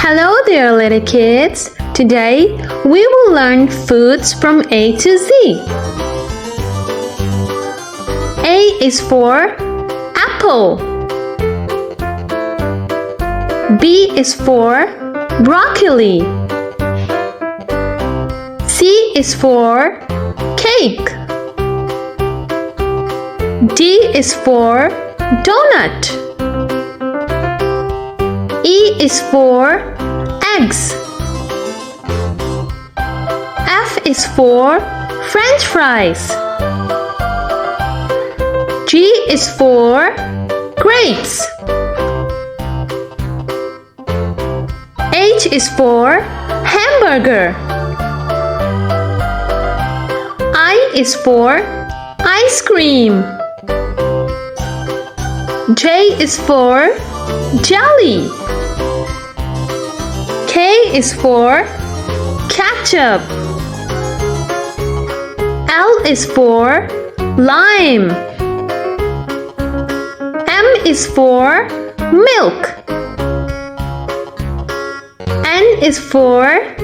Hello there, little kids. Today, we will learn foods from A to Z. A is for apple. B is for broccoli. C is for cake. D is for donut. E is for eggs. F is for French fries. G is for grapes. H is for hamburger. I is for ice cream. J is for jelly. K is for ketchup. L is for lime. M is for milk. N is for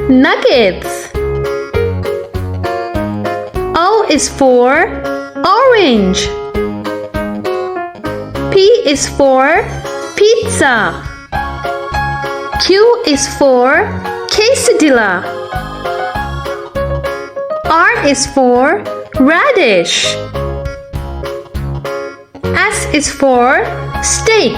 nuggets. O is for orange. P is for pizza. Q is for quesadilla. R is for radish. S is for steak.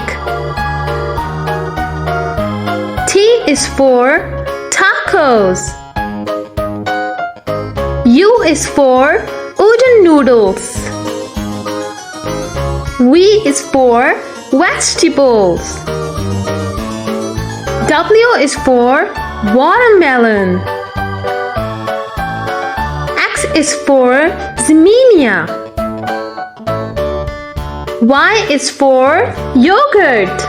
T is for tacos. U is for udon noodles. V is for vegetables. W is for watermelon. X is for Ximenia. Y is for yogurt.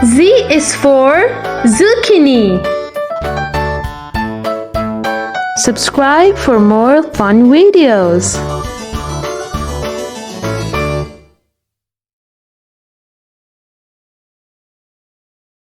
Z is for zucchini. Subscribe for more fun videos.